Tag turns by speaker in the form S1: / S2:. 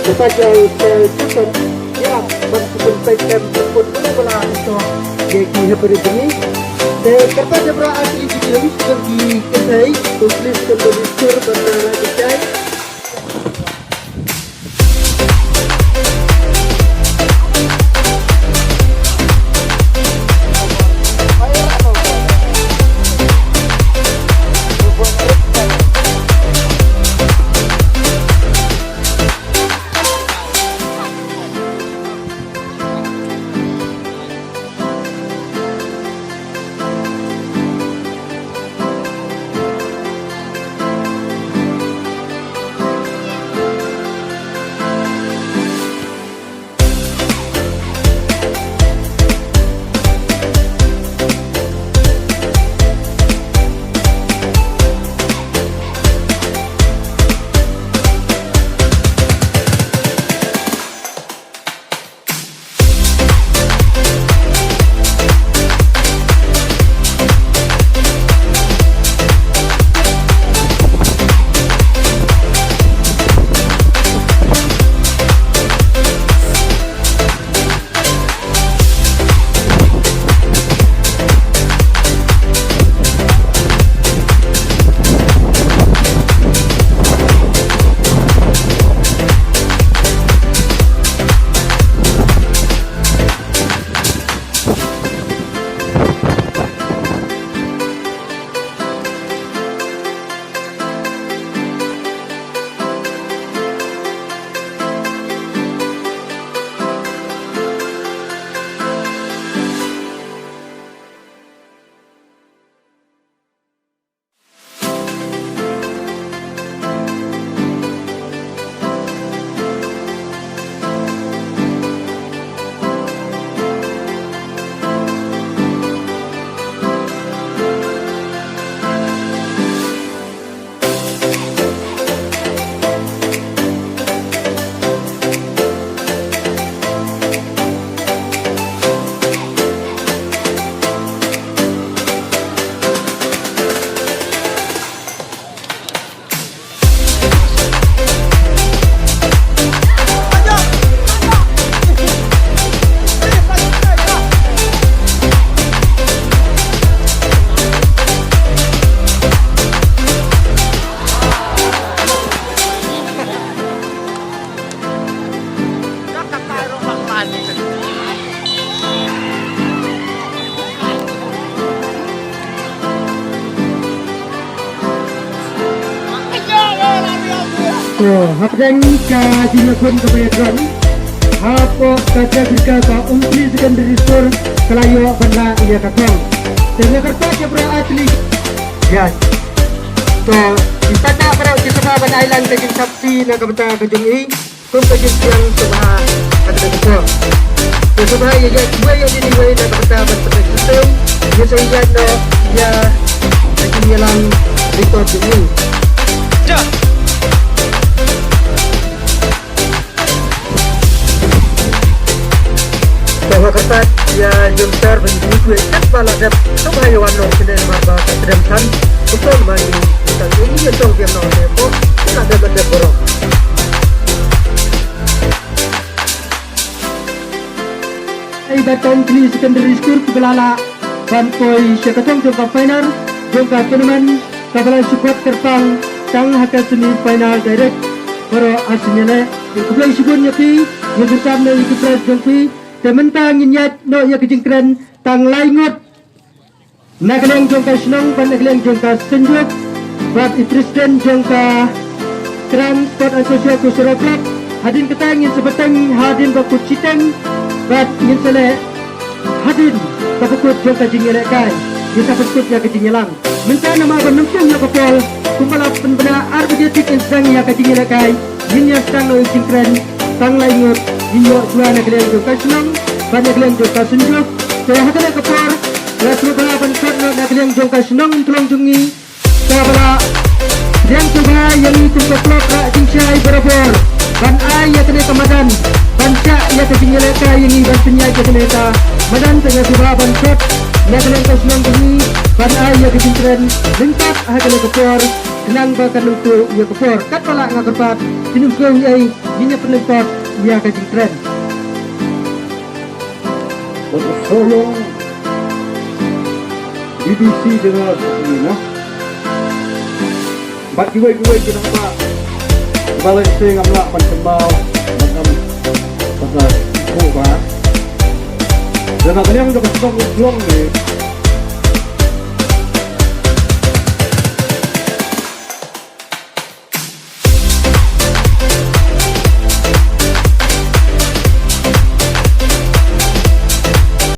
S1: kepada cukup ya meskipun sistem pun berbela untuk jadi seperti ini. Dan kepada berasli di dalam segi kedai tulis kondisur bernama kedai. Hakdan ka jinakon kebayadran Hapo kaca jika ka umpli secondary store Kelayo benda ia kakong Tengah kerta ke berasli Ya So kita tak berau di sebelah benda island kajing saksi na kabata kajing i Kum kajing siang sebelah kata kakong So sebelah ia dua yang diniwai na kabata benda sistem Ia sehingga no ia kajing ialang record ini Ja bahwa ketat ya jumtar bentuk kat bala dap subhai wano kene marba kademsan betul mani kita ini yang tong biang no tempo ada benda borok ai batong kli secondary school belala bankoi syakatong jongka final jongka tournament kabala support terpang tang haka semi final direct para asnyane khublei shibun yapi yang bersama ikut jongpi Tementang inyat no ya kejengkran tang laingot nagleng jongka Shnong pan nagleng jongka Sngew bat Tristan jongka transport asosiasi kusuraklak hadin ketang yang sebeteng hadin bakut citeng bat ingin sele hadin bakut jongka jingelekai bisa bakut ya kejingelang minta nama penungtung ya kapal kumpala penbena arbjetik insang ya kejingelekai inya stang no jengkran tang laingot Inyo suara kalian juga Shnong, banyak kalian juga Sngew. Saya hakana kapor, rasul bala bankat nak kalian juga Shnong Umthlong jungi. Saya bala yang coba yang itu keplok rak cincai berapor. Ban ai ya kena kemadan, banca ya ketinggalaka yang ini bantunya ya kena ta. Madan tengah coba bankat nak kalian Shnong jungi. Ban ai ya kecincran, lengkap hakana kapor, khnang bakal untuk ya kapor. Kat bala ngakerpat. Tinugkong ay niya penelpot ia kajing tren.
S2: Untuk solong BBC dengan ini no. Bat giwai kita nampak balik sing amla pancembau macam pasal ko ba. Dan akhirnya udah kesong Umthlong ni